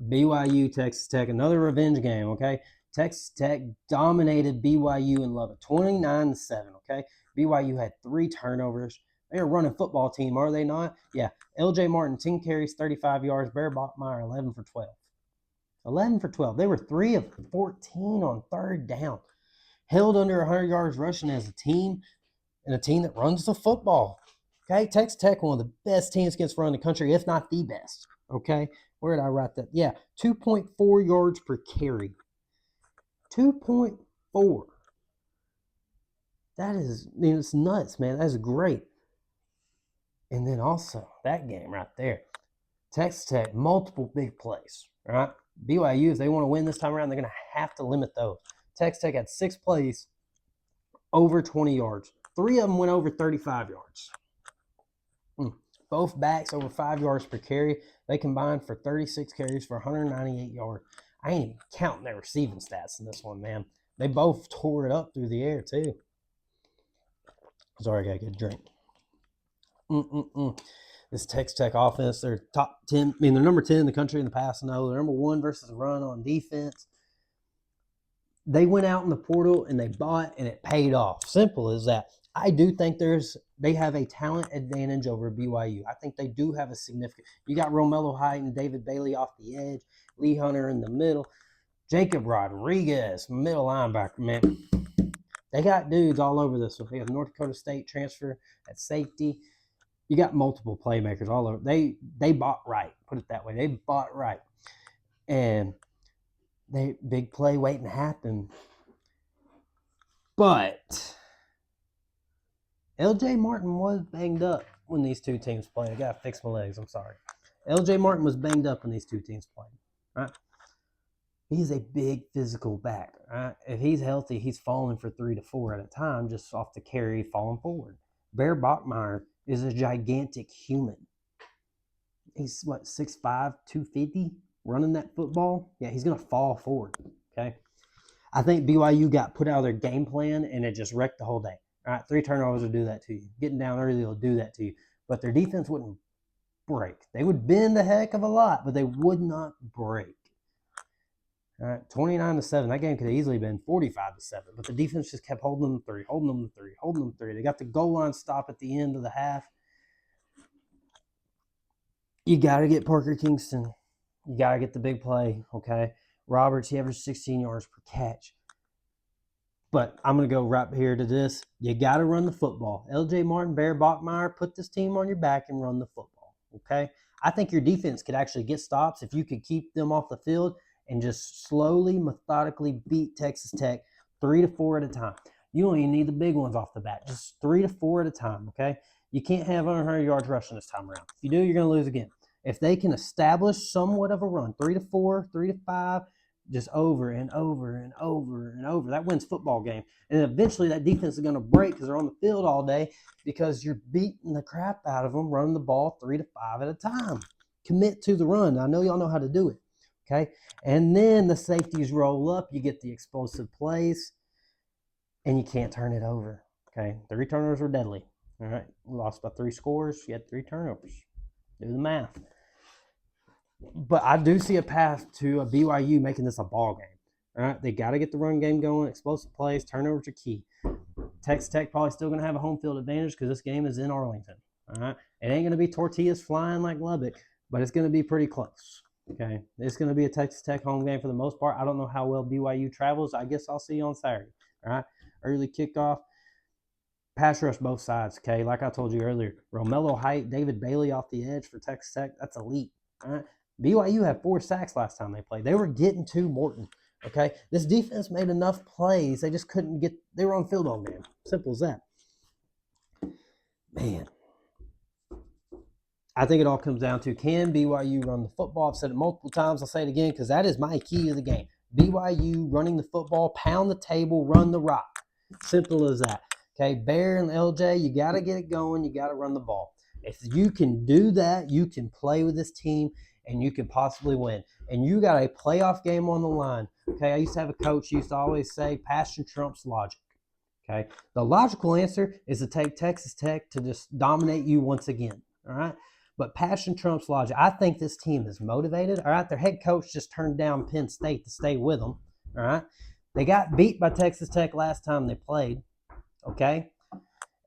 BYU, Texas Tech, another revenge game, okay? Texas Tech dominated BYU in Lubbock, 29-7, okay? BYU had 3 turnovers. They're a running football team, are they not? Yeah. LJ Martin, 10 carries, 35 yards. Bear Bachmeyer, 11 for 12. 11 for 12. They were 3 of 14 on third down. Held under 100 yards rushing as a team, and a team that runs the football. Okay, Texas Tech, one of the best teams against run in the country, if not the best. Okay, where did I write that? Yeah, 2.4 yards per carry. 2.4. That is, it's nuts, man. That is great. And then also, that game right there. Texas Tech, multiple big plays, right? BYU, if they want to win this time around, they're going to have to limit those. Texas Tech had 6 plays over 20 yards. 3 of them went over 35 yards. Both backs over 5 yards per carry. They combined for 36 carries for 198 yards. I ain't even counting their receiving stats in this one, man. They both tore it up through the air, too. Sorry, I got to get a drink. This Texas Tech offense, they're top 10. I mean, they're number 10 in the country in the pass. No, they're number 1 versus run on defense. They went out in the portal and they bought, and it paid off. Simple as that. I do think they have a talent advantage over BYU. I think they do have a significant. You got Romello Height and David Bailey off the edge, Lee Hunter in the middle, Jacob Rodriguez, middle linebacker, man. They got dudes all over this one. They have North Dakota State transfer at safety. You got multiple playmakers all over. They bought right. Put it that way. They bought right. And they big play waiting to happen. But LJ Martin was banged up when these two teams played. I got to fix my legs. I'm sorry. LJ Martin was banged up when these two teams played. Right? He's a big physical back. Right? If he's healthy, he's falling for 3 to 4 at a time just off the carry falling forward. Bear Bachmeyer is a gigantic human. He's, 6'5", 250, running that football? Yeah, he's going to fall forward, okay? I think BYU got put out of their game plan, and it just wrecked the whole day. All right, 3 turnovers will do that to you. Getting down early will do that to you. But their defense wouldn't break. They would bend a heck of a lot, but they would not break. All right, 29-7. That game could have easily been 45-7, but the defense just kept holding them to 3, holding them to 3, holding them to 3. They got the goal line stop at the end of the half. You got to get Parker Kingston. You got to get the big play, okay? Roberts, he averaged 16 yards per catch. But I'm going to go right here to this. You got to run the football. LJ Martin, Bear Bachmeyer, put this team on your back and run the football, okay? I think your defense could actually get stops if you could keep them off the field and just slowly, methodically beat Texas Tech 3 to 4 at a time. You don't even need the big ones off the bat. Just 3 to 4 at a time, okay? You can't have 100 yards rushing this time around. If you do, you're going to lose again. If they can establish somewhat of a run, 3 to 4, 3 to 5, just over and over and over and over, that wins football game. And eventually that defense is going to break because they're on the field all day because you're beating the crap out of them, running the ball 3 to 5 at a time. Commit to the run. I know y'all know how to do it. Okay, and then the safeties roll up. You get the explosive plays, and you can't turn it over. Okay, 3 turnovers were deadly. All right, lost by 3 scores. You had 3 turnovers. Do the math. But I do see a path to a BYU making this a ball game. All right, they got to get the run game going. Explosive plays, turnovers are key. Texas Tech probably still going to have a home field advantage because this game is in Arlington. All right, it ain't going to be tortillas flying like Lubbock, but it's going to be pretty close. Okay, it's going to be a Texas Tech home game for the most part. I don't know how well BYU travels. I guess I'll see you on Saturday. All right, early kickoff. Pass rush both sides, okay? Like I told you earlier, Romello Height, David Bailey off the edge for Texas Tech. That's elite. All right? BYU had 4 sacks last time they played. They were getting to Morton, okay? This defense made enough plays. They just couldn't get – they were on field all game. Simple as that. Man. I think it all comes down to, can BYU run the football? I've said it multiple times. I'll say it again because that is my key to the game. BYU running the football, pound the table, run the rock. Simple as that. Okay, Bear and LJ, you got to get it going. You got to run the ball. If you can do that, you can play with this team and you can possibly win. And you got a playoff game on the line. Okay, I used to have a coach who used to always say, passion trumps logic. Okay, the logical answer is to take Texas Tech to just dominate you once again. All right, But passion trumps logic. I think this team is motivated. All right, their head coach just turned down Penn State to stay with them. All right, they got beat by Texas Tech last time they played. Okay,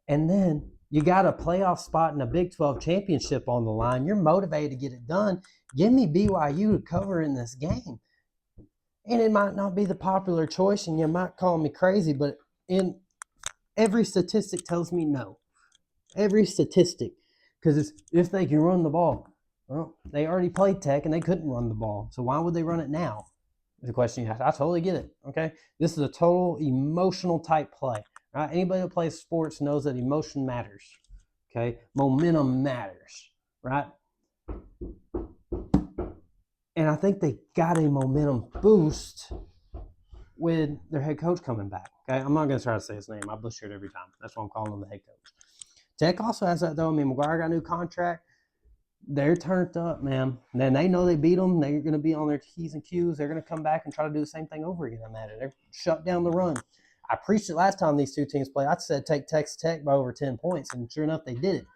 and then you got a playoff spot in a Big 12 championship on the line. You're motivated to get it done. Give me BYU to cover in this game. And it might not be the popular choice, and you might call me crazy, but in every statistic tells me no. Every statistic. Because if they can run the ball, well, they already played Tech and they couldn't run the ball. So why would they run it now? Is the question you ask. I totally get it. Okay. This is a total emotional type play. Right? Anybody that plays sports knows that emotion matters. Okay. Momentum matters. Right? And I think they got a momentum boost with their head coach coming back. Okay. I'm not going to try to say his name. I butcher it every time. That's why I'm calling him the head coach. Tech also has that, though. I mean, McGuire got a new contract. They're turned up, man. Then they know they beat them. They're going to be on their T's and Q's. They're going to come back and try to do the same thing over again. I'm at it. They're shut down the run. I preached it last time these two teams played. I said take Texas Tech by over 10 points, and sure enough, they did it.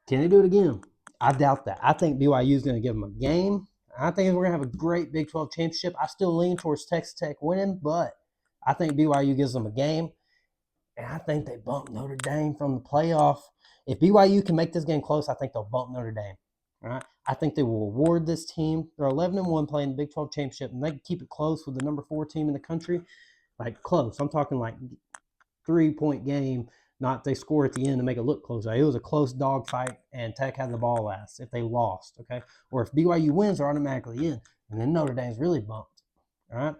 Can they do it again? I doubt that. I think BYU is going to give them a game. I think we're going to have a great Big 12 championship. I still lean towards Texas Tech winning, but I think BYU gives them a game. And I think they bump Notre Dame from the playoff. If BYU can make this game close, I think they'll bump Notre Dame. All right. I think they will award this team. They're 11-1 playing the Big 12 championship, and they can keep it close with the number 4 team in the country. Like close. I'm talking like 3-point game, not they score at the end to make it look close. It was a close dogfight, and Tech had the ball last if they lost. Okay. Or if BYU wins, they're automatically in. And then Notre Dame's really bumped. All right.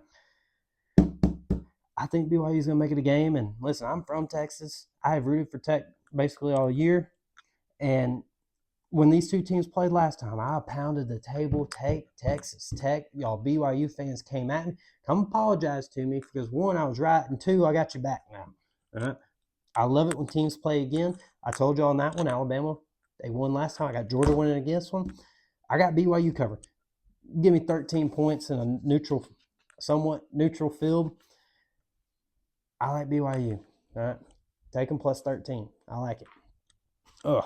I think BYU is going to make it a game. And listen, I'm from Texas. I have rooted for Tech basically all year. And when these two teams played last time, I pounded the table. Take Texas Tech. Y'all BYU fans came at me. Come apologize to me because, one, I was right, and two, I got you back now. All right? I love it when teams play again. I told you on that one, Alabama, they won last time. I got Georgia winning against one. I got BYU covered. Give me 13 points in a somewhat neutral field. I like BYU. All right. Take them plus 13. I like it. Ugh.